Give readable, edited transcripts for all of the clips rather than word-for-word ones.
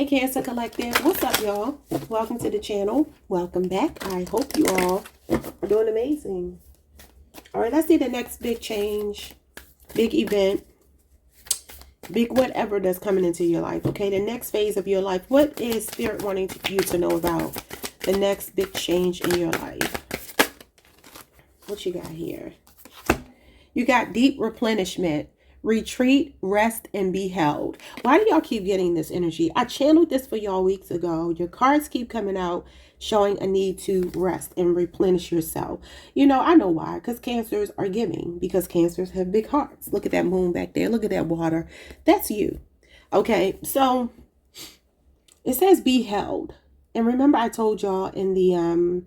Hey Cancer Collective, what's up y'all? Welcome to the channel. Welcome back. I hope you all are doing amazing. All right, let's see the next big change, big event, big whatever that's coming into your life. Okay, the next phase of your life. What is Spirit wanting you to know about the next big change in your life? What you got here? You got deep replenishment. Retreat, rest, and be held. Why do y'all keep getting this energy? I channeled this for y'all weeks ago. Your cards keep coming out showing a need to rest and replenish yourself. You know, I know why. Because Cancers are giving. Because Cancers have big hearts. Look at that moon back there. Look at that water. That's you. Okay, so it says be held. And remember I told y'all in the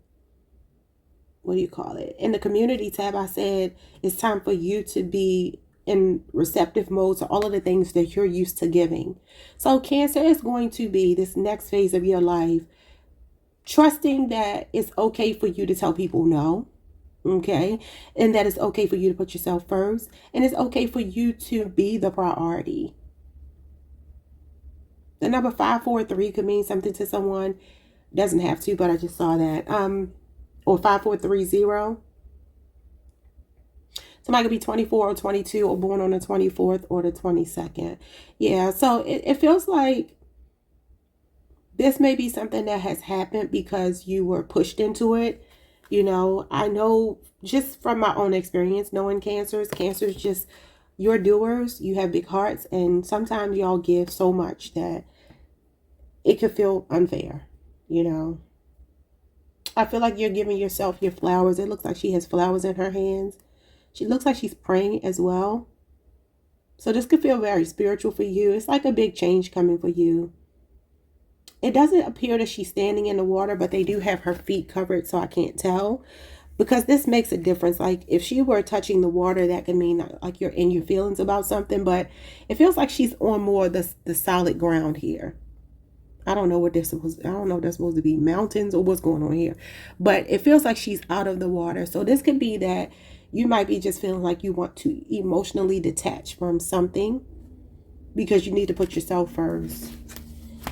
what do you call it? In the community tab, I said it's time for you to be in receptive mode to all of the things that you're used to giving. So Cancer is going to be this next phase of your life, trusting that it's okay for you to tell people no, okay? And that it's okay for you to put yourself first. And it's okay for you to be the priority. The number 543 could mean something to someone. Doesn't have to, but I just saw that. Or 5430. Somebody could be 24 or 22 or born on the 24th or the 22nd. Yeah, so it feels like this may be something that has happened because you were pushed into it. You know, I know just from my own experience, knowing Cancers just, you're doers, you have big hearts, and sometimes y'all give so much that it could feel unfair, you know. I feel like you're giving yourself your flowers. It looks like she has flowers in her hands. She looks like she's praying as well. So this could feel very spiritual for you. It's like a big change coming for you. It doesn't appear that she's standing in the water, but they do have her feet covered, so I can't tell. Because this makes a difference. Like if she were touching the water, that could mean like you're in your feelings about something. But it feels like she's on more the solid ground here. I don't know what this supposed. I don't know if that's supposed to be mountains or what's going on here. But it feels like she's out of the water. So this could be that you might be just feeling like you want to emotionally detach from something because you need to put yourself first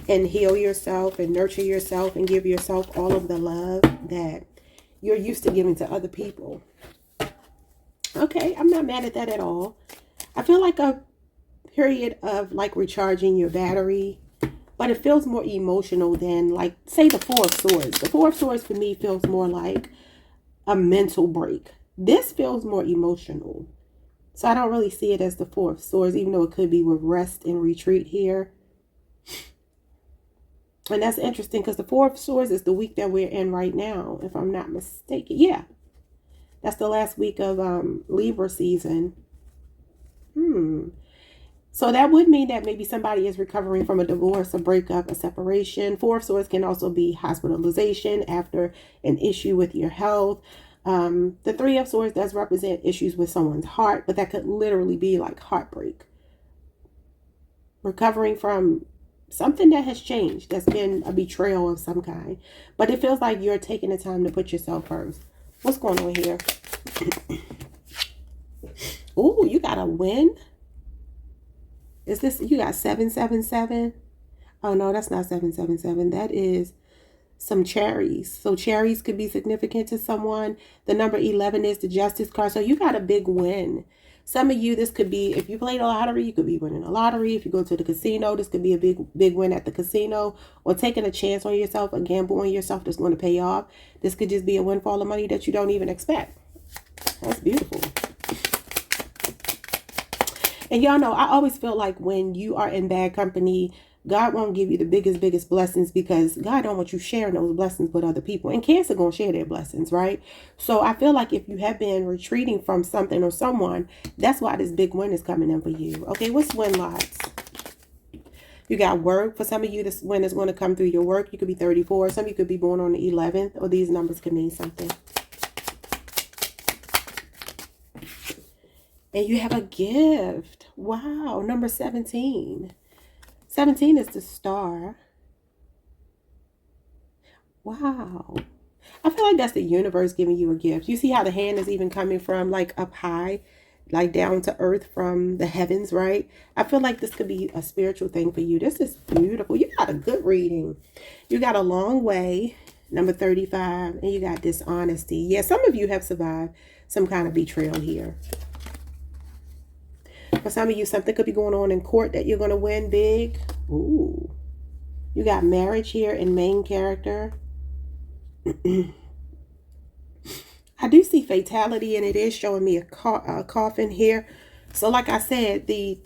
and heal yourself and nurture yourself and give yourself all of the love that you're used to giving to other people. Okay, I'm not mad at that at all. I feel like a period of like recharging your battery, but it feels more emotional than like, say, the Four of Swords. The Four of Swords for me feels more like a mental break. This feels more emotional. So I don't really see it as the Four of Swords, even though it could be with rest and retreat here. And that's interesting because the Four of Swords is the week that we're in right now, if I'm not mistaken. Yeah. That's the last week of Libra season. So that would mean that maybe somebody is recovering from a divorce, a breakup, a separation. Four of Swords can also be hospitalization after an issue with your health. The Three of Swords does represent issues with someone's heart, but that could literally be like heartbreak. Recovering from something that has changed, that's been a betrayal of some kind. But it feels like you're taking the time to put yourself first. What's going on here? Ooh, you got a win? Is this, you got 777? Oh no, that's not 777. That is some cherries. So cherries could be significant to someone. The number 11 is the Justice card. So you got a big win. Some of you, this could be, if you played a lottery, you could be winning a lottery. If you go to the casino, this could be a big win at the casino, or taking a chance on yourself, a gamble on yourself that's going to pay off. This could just be a windfall of money that you don't even expect. That's beautiful. And y'all know, I always feel like when you are in bad company, God won't give you the biggest blessings because God don't want you sharing those blessings with other people. And Cancer gonna share their blessings, right? So I feel like if you have been retreating from something or someone, that's why this big win is coming in for you. Okay, what's win lots? You got work. For some of you, this win is going to come through your work. You could be 34. Some of you could be born on the 11th, or these numbers could mean something. And you have a gift. Wow, number 17. 17 is the star. Wow. I feel like that's the universe giving you a gift. You see how the hand is even coming from like up high, like down to earth from the heavens, right? I feel like this could be a spiritual thing for you. This is beautiful. You got a good reading. You got a long way, number 35, and you got dishonesty. Yeah, some of you have survived some kind of betrayal here. For some of you, something could be going on in court that you're going to win big. Ooh. You got marriage here in main character. I do see fatality, and it is showing me a coffin here. So like I said, the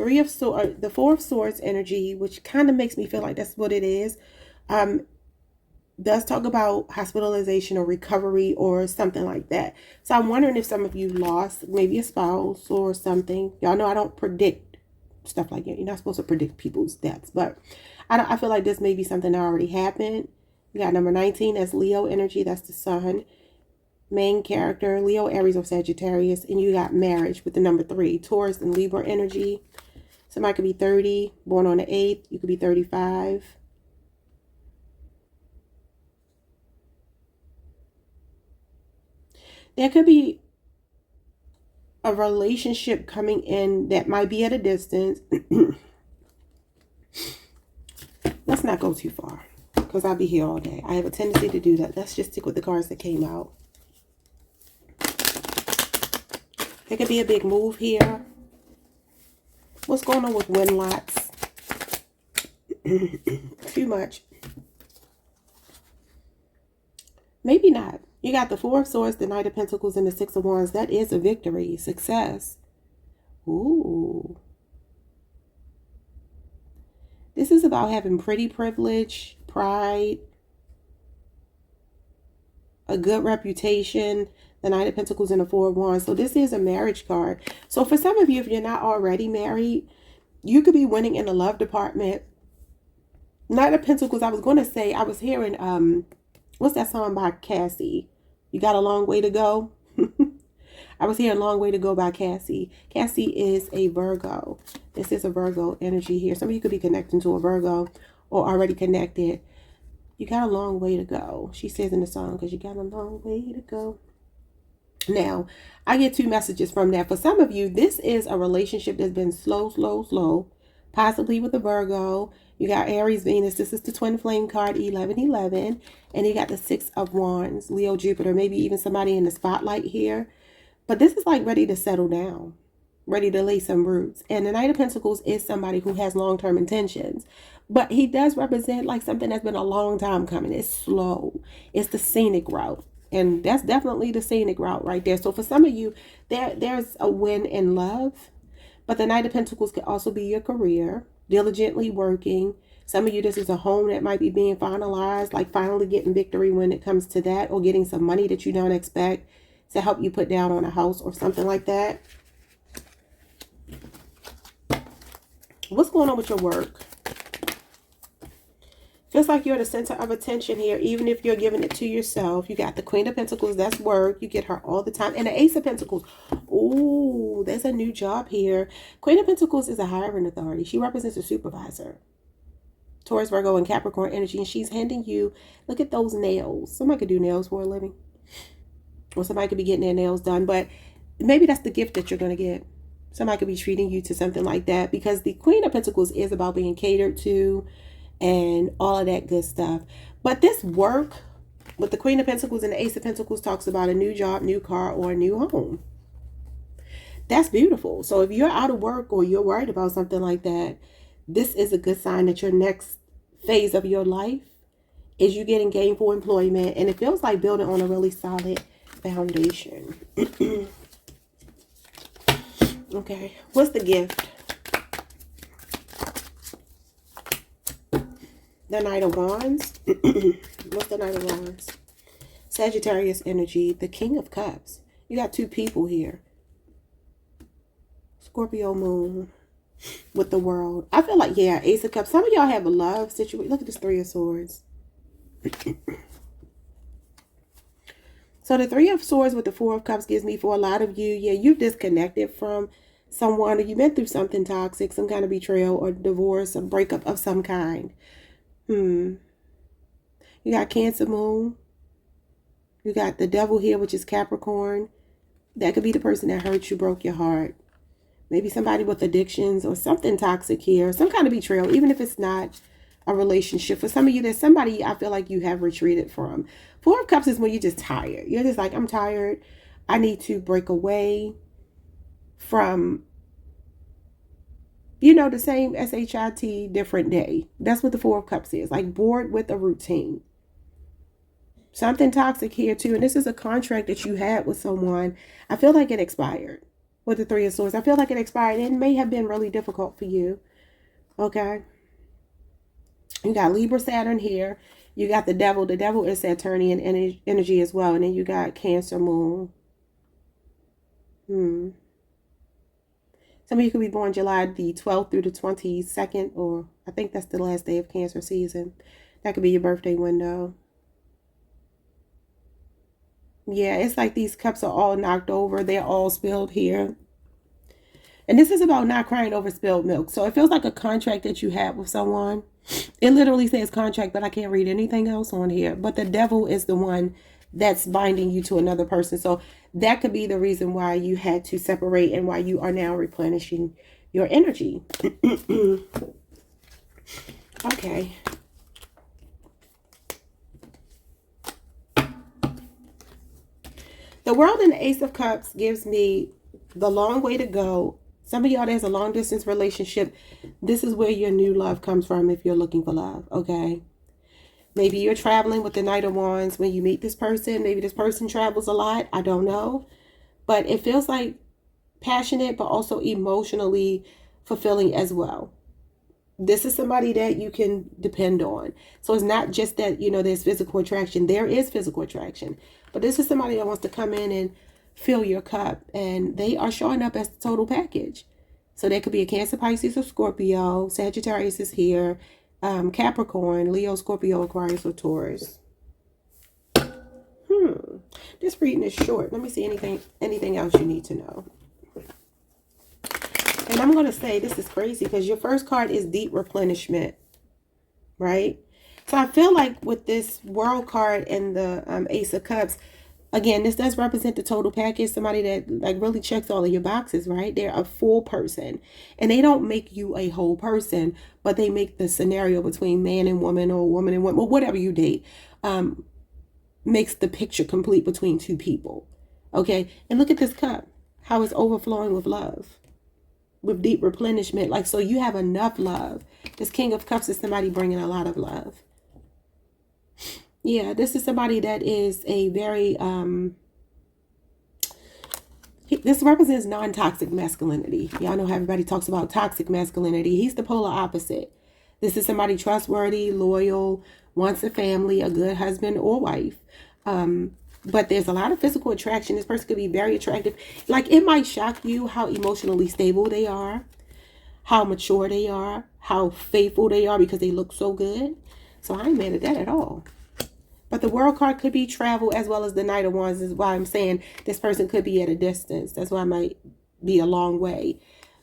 Four of Swords energy, which kind of makes me feel like that's what it is, does talk about hospitalization or recovery or something like that. So I'm wondering if some of you lost maybe a spouse or something. Y'all know I don't predict stuff like that. You're not supposed to predict people's deaths, but I feel like this may be something that already happened. You got number 19, that's Leo energy, that's the sun. Main character, Leo, Aries, or Sagittarius. And you got marriage with the number 3, Taurus and Libra energy. Somebody could be 30, born on the 8th. You could be 35. There could be a relationship coming in that might be at a distance. Let's not go too far, because I'll be here all day. I have a tendency to do that. Let's just stick with the cards that came out. There could be a big move here. What's going on with wind lots? Too much. Maybe not. You got the Four of Swords, the Knight of Pentacles, and the Six of Wands. That is a victory, success. Ooh. This is about having pretty privilege, pride, a good reputation, the Knight of Pentacles and the Four of Wands. So this is a marriage card. So for some of you, if you're not already married, you could be winning in the love department. Knight of Pentacles, I was going to say, I was hearing, what's that song by Cassie? You got a long way to go. I was hearing Long Way to Go by Cassie. Cassie is a Virgo. This is a Virgo energy here. Some of you could be connecting to a Virgo or already connected. You got a long way to go. She says in the song, because you got a long way to go. Now, I get 2 messages from that. For some of you, this is a relationship that's been slow, possibly with a Virgo. You got Aries, Venus. This is the twin flame card, 1111. And you got the Six of Wands, Leo, Jupiter, maybe even somebody in the spotlight here. But this is like ready to settle down, ready to lay some roots. And the Knight of Pentacles is somebody who has long-term intentions. But he does represent like something that's been a long time coming. It's slow. It's the scenic route. And that's definitely the scenic route right there. So for some of you, there's a win in love. But the Knight of Pentacles could also be your career, diligently working. Some of you, this is a home that might be being finalized, like finally getting victory when it comes to that, or getting some money that you don't expect to help you put down on a house or something like that. What's going on with your work? Feels like you're the center of attention here, even if you're giving it to yourself. You got the Queen of Pentacles, that's work. You get her all the time. And the Ace of Pentacles. Ooh, there's a new job here. Queen of Pentacles is a hiring authority. She represents a supervisor. Taurus, Virgo, and Capricorn energy. And she's handing you, look at those nails. Somebody could do nails for a living. Or somebody could be getting their nails done. But maybe that's the gift that you're going to get. Somebody could be treating you to something like that. Because the Queen of Pentacles is about being catered to and all of that good stuff. But this work with the Queen of Pentacles and the Ace of Pentacles talks about a new job, new car, or a new home. That's beautiful. So if you're out of work or you're worried about something like that, this is a good sign that your next phase of your life is you getting gainful employment. And it feels like building on a really solid foundation. Okay, what's the gift? The Knight of Wands. What's the Knight of Wands? Sagittarius energy. The King of Cups. You got 2 people here. Scorpio moon with the World. I feel like, yeah, Ace of Cups. Some of y'all have a love situation. Look at this 3 of Swords. So the 3 of Swords with the 4 of Cups gives me, for a lot of you, yeah, you've disconnected from someone, or you've been through something toxic, some kind of betrayal or divorce, a breakup of some kind. You got Cancer moon. You got the Devil here, which is Capricorn. That could be the person that hurt you, broke your heart. Maybe somebody with addictions or something toxic here. Some kind of betrayal, even if it's not a relationship. For some of you, there's somebody I feel like you have retreated from. Four of Cups is when you're just tired. You're just like, I'm tired. I need to break away from, the same SHIT, different day. That's what the Four of Cups is. Like bored with a routine. Something toxic here too. And this is a contract that you had with someone. I feel like it expired with the Three of Swords. I feel like it expired. It may have been really difficult for you. Okay. You got Libra Saturn here. You got the devil. The devil is Saturnian energy as well. And then you got Cancer Moon. Some of you could be born July the 12th through the 22nd, or I think that's the last day of Cancer season. That could be your birthday window. Yeah, it's like these cups are all knocked over. They're all spilled here. And this is about not crying over spilled milk. So it feels like a contract that you had with someone. It literally says contract, but I can't read anything else on here. But the devil is the one that's binding you to another person. So that could be the reason why you had to separate and why you are now replenishing your energy. Okay. The World and the Ace of Cups gives me the long way to go. Some of y'all, there's a long distance relationship. This is where your new love comes from if you're looking for love, okay? Maybe you're traveling with the Knight of Wands when you meet this person. Maybe this person travels a lot. I don't know. But it feels like passionate, but also emotionally fulfilling as well. This is somebody that you can depend on. So it's not just that, there's physical attraction. There is physical attraction. But this is somebody that wants to come in and fill your cup. And they are showing up as the total package. So there could be a Cancer, Pisces, or Scorpio. Sagittarius is here. Capricorn, Leo, Scorpio, Aquarius, or Taurus. This reading is short. Let me see anything else you need to know. And I'm going to say this is crazy because your first card is deep replenishment, right? So I feel like with this World card and the Ace of Cups, again, this does represent the total package. Somebody that like really checks all of your boxes, right? They're a full person. And they don't make you a whole person, but they make the scenario between man and woman or woman and woman, or whatever you date, makes the picture complete between two people. Okay? And look at this cup, how it's overflowing with love, with deep replenishment. Like, so you have enough love. This King of Cups is somebody bringing a lot of love. Yeah, this is somebody that is a very, this represents non-toxic masculinity. Y'all know how everybody talks about toxic masculinity. He's the polar opposite. This is somebody trustworthy, loyal, wants a family, a good husband or wife. But there's a lot of physical attraction. This person could be very attractive. Like, it might shock you how emotionally stable they are, how mature they are, how faithful they are because they look so good. So I ain't mad at that at all. But the World card could be travel as well as the Knight of Wands, is why I'm saying this person could be at a distance. That's why it might be a long way.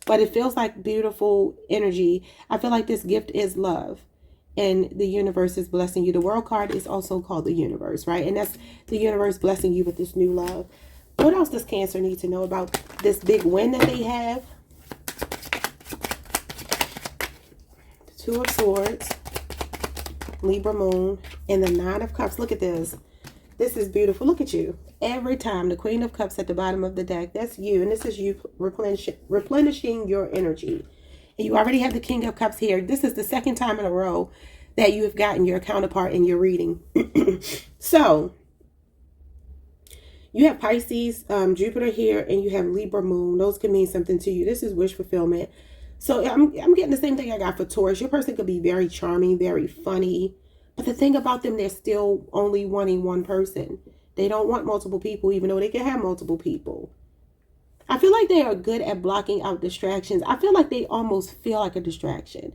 But it feels like beautiful energy. I feel like this gift is love. And the universe is blessing you. The World card is also called the universe, right? And that's the universe blessing you with this new love. What else does Cancer need to know about this big win that they have? The Two of Swords, Libra Moon, and the Nine of Cups. Look at this. This is beautiful. Look at you. Every time the Queen of Cups at the bottom of the deck, that's you. And this is you replenishing your energy. And you already have the King of Cups here. This is the second time in a row that you have gotten your counterpart in your reading. So, you have Pisces, Jupiter here, and you have Libra Moon. Those can mean something to you. This is wish fulfillment. So, I'm getting the same thing I got for Taurus. Your person could be very charming, very funny. But the thing about them, they're still only wanting one person. They don't want multiple people, even though they can have multiple people. I feel like they are good at blocking out distractions. I feel like they almost feel like a distraction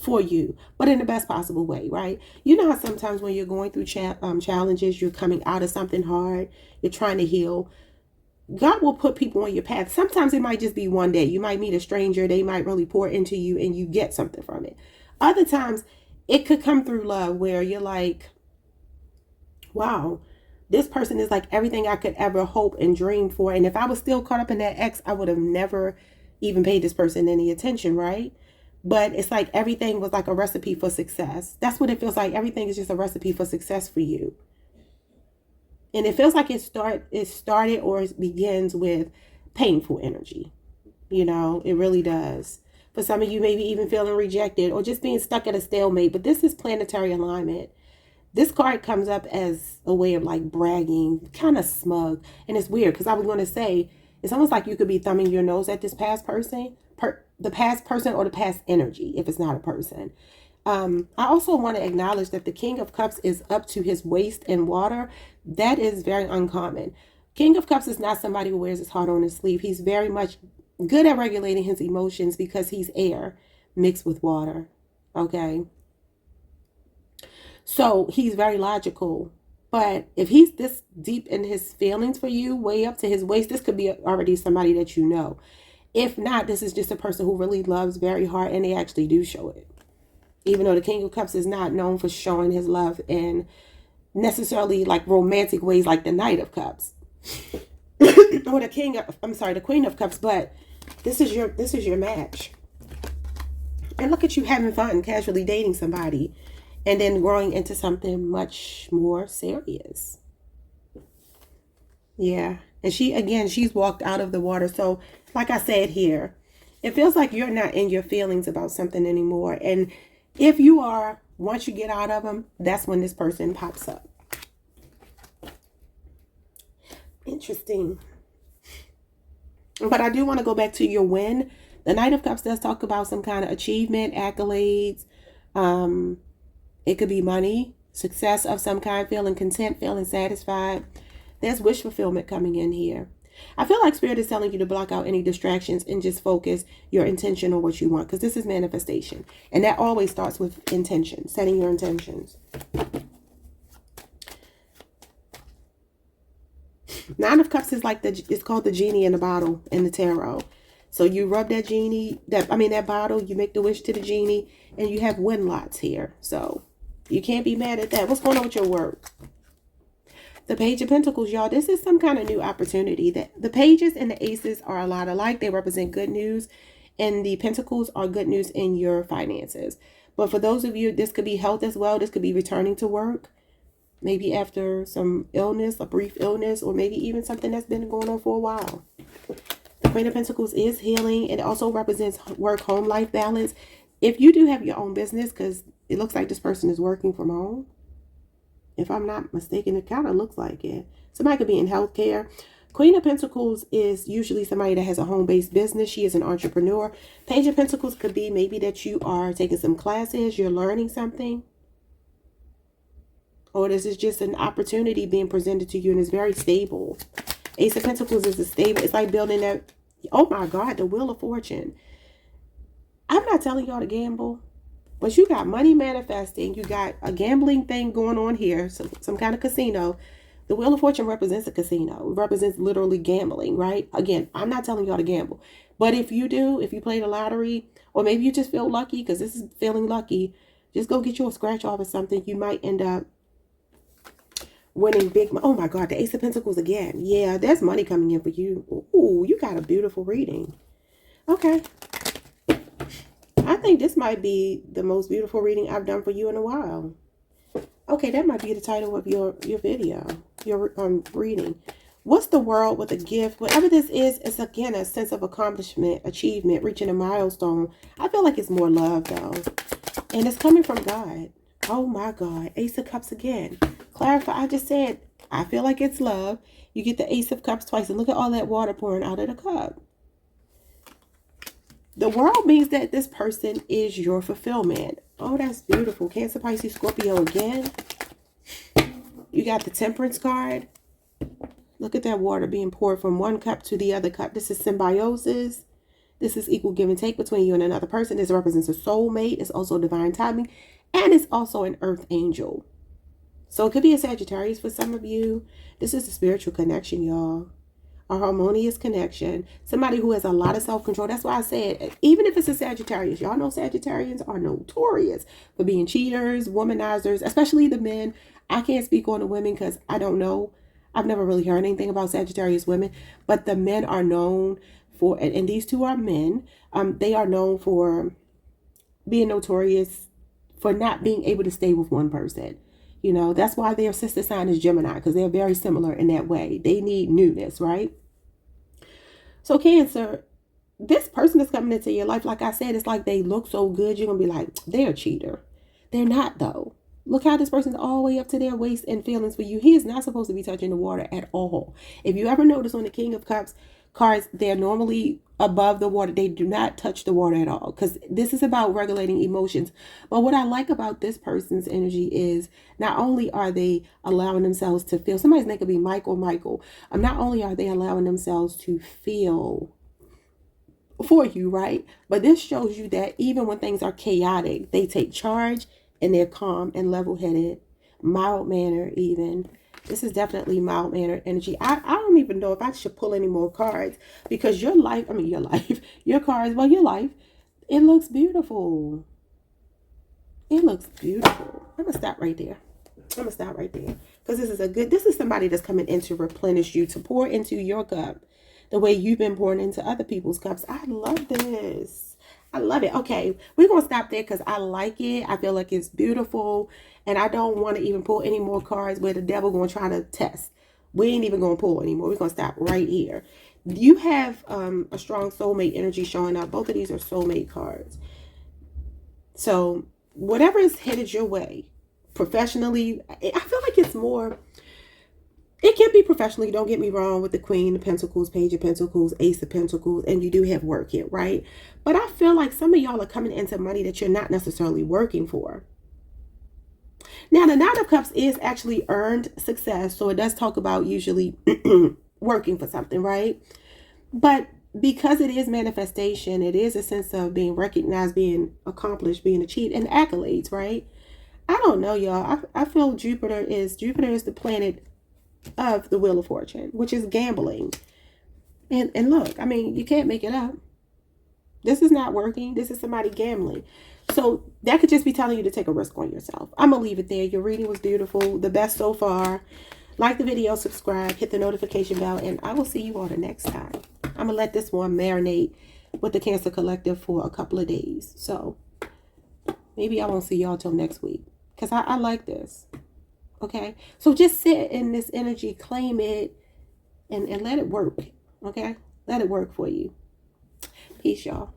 for you, but in the best possible way, right? You know how sometimes when you're going through challenges, you're coming out of something hard, you're trying to heal. God will put people on your path. Sometimes it might just be one day. You might meet a stranger. They might really pour into you and you get something from it. Other times it could come through love where you're like, wow, this person is like everything I could ever hope and dream for. And if I was still caught up in that ex, I would have never even paid this person any attention, right? But it's like everything was like a recipe for success. That's what it feels like. Everything is just a recipe for success for you. And it feels like it started or it begins with painful energy. You know, it really does. For some of you, maybe even feeling rejected or just being stuck at a stalemate. But this is planetary alignment. This card comes up as a way of like bragging, kind of smug. And it's weird because I was going to say, it's almost like you could be thumbing your nose at this past person, the past person or the past energy, if it's not a person. I also want to acknowledge that the King of Cups is up to his waist in water. That is very uncommon. King of Cups is not somebody who wears his heart on his sleeve. He's very much good at regulating his emotions because he's air mixed with water. Okay. So he's very logical. But if he's this deep in his feelings for you, way up to his waist, this could be already somebody that you know. If not, this is just a person who really loves very hard and they actually do show it. Even though the King of Cups is not known for showing his love in necessarily like romantic ways like the Knight of Cups. Or the Queen of Cups, but this is your match. And look at you having fun, casually dating somebody, and then growing into something much more serious. Yeah. And she's walked out of the water. So, like I said here, it feels like you're not in your feelings about something anymore. And if you are, once you get out of them, that's when this person pops up. Interesting. But I do want to go back to your win. The Knight of Cups does talk about some kind of achievement, accolades. It could be money, success of some kind, feeling content, feeling satisfied. There's wish fulfillment coming in here. I feel like Spirit is telling you to block out any distractions and just focus your intention on what you want, because this is manifestation. And that always starts with intention, setting your intentions. Nine of Cups is like it's called the genie in the bottle in the tarot. So you rub that that bottle, you make the wish to the genie, and you have win lots here. So you can't be mad at that. What's going on with your work? The Page of Pentacles, y'all, this is some kind of new opportunity. The pages and the aces are a lot alike. They represent good news. And the pentacles are good news in your finances. But for those of you, this could be health as well. This could be returning to work. Maybe after some illness, a brief illness, or maybe even something that's been going on for a while. The Queen of Pentacles is healing. It also represents work-home life balance. If you do have your own business, because it looks like this person is working from home. If I'm not mistaken, it kind of looks like it. Somebody could be in healthcare. Queen of Pentacles is usually somebody that has a home-based business. She is an entrepreneur. Page of Pentacles could be maybe that you are taking some classes, you're learning something. Or this is just an opportunity being presented to you and it's very stable. Ace of Pentacles is a stable. It's like building that. Oh my God, the Wheel of Fortune. I'm not telling y'all to gamble. But you got money manifesting. You got a gambling thing going on here. Some kind of casino. The Wheel of Fortune represents a casino. It represents literally gambling, right? Again, I'm not telling y'all to gamble. But if you do, if you play the lottery, or maybe you just feel lucky, because this is feeling lucky, just go get you a scratch off or something. You might end up winning big. Oh my God, the Ace of Pentacles again. Yeah, there's money coming in for you. Ooh, you got a beautiful reading. Okay. I think this might be the most beautiful reading I've done for you in a while. Okay, that might be the title of your video, your reading. What's the world with a gift? Whatever this is, it's again a sense of accomplishment, achievement, reaching a milestone. I feel like it's more love though. And it's coming from God. Oh my God. Ace of Cups again. Clarify, I just said, I feel like it's love. You get the Ace of Cups twice and look at all that water pouring out of the cup. The world means that this person is your fulfillment. Oh, that's beautiful. Cancer, Pisces, Scorpio again. You got the Temperance card. Look at that water being poured from one cup to the other cup. This is symbiosis. This is equal give and take between you and another person. This represents a soulmate. It's also divine timing. And it's also an earth angel. So it could be a Sagittarius for some of you. This is a spiritual connection, y'all. A harmonious connection. Somebody who has a lot of self-control. That's why I said, even if it's a Sagittarius, y'all know Sagittarians are notorious for being cheaters, womanizers, especially the men. I can't speak on the women because I don't know. I've never really heard anything about Sagittarius women. But the men are known for, and these two are men, they are known for being notorious for not being able to stay with one person. You know, that's why their sister sign is Gemini, because they're very similar in that way. They need newness, right? So Cancer, this person that's coming into your life, like I said, it's like they look so good, you're going to be like, they're a cheater. They're not, though. Look how this person's all the way up to their waist in feelings for you. He is not supposed to be touching the water at all. If you ever notice on the King of Cups cards, they're normally above the water. They do not touch the water at all, because this is about regulating emotions. But what I like about this person's energy is not only are they allowing themselves to feel, somebody's name could be Michael. Not only are they allowing themselves to feel for you, right? But this shows you that even when things are chaotic, they take charge and they're calm and level-headed, mild-mannered even. This is definitely mild-mannered energy. I don't even know if I should pull any more cards, because your life, your cards, well, your life, it looks beautiful. It looks beautiful. I'm going to stop right there. Because this is somebody that's coming in to replenish you, to pour into your cup the way you've been pouring into other people's cups. I love this. I love it. Okay, we're going to stop there because I like it. I feel like it's beautiful. And I don't want to even pull any more cards where the devil going to try to test. We ain't even going to pull anymore. We're going to stop right here. You have a strong soulmate energy showing up. Both of these are soulmate cards. So whatever is headed your way, professionally, I feel like it's more... It can be professionally, don't get me wrong, with the Queen of Pentacles, Page of Pentacles, Ace of Pentacles, and you do have work here, right? But I feel like some of y'all are coming into money that you're not necessarily working for. Now, the Nine of Cups is actually earned success, so it does talk about usually working for something, right? But because it is manifestation, it is a sense of being recognized, being accomplished, being achieved, and accolades, right? I don't know, y'all. I feel Jupiter is the planet of the Wheel of Fortune, which is gambling. And look, I mean, you can't make it up. This is not working. This is somebody gambling. So that could just be telling you to take a risk on yourself. I'm going to leave it there. Your reading was beautiful. The best so far. Like the video, subscribe, hit the notification bell, and I will see you all the next time. I'm going to let this one marinate with the Cancer Collective for a couple of days. So maybe I won't see y'all till next week, because I like this. Okay, so just sit in this energy, claim it, and let it work. Okay, let it work for you. Peace, y'all.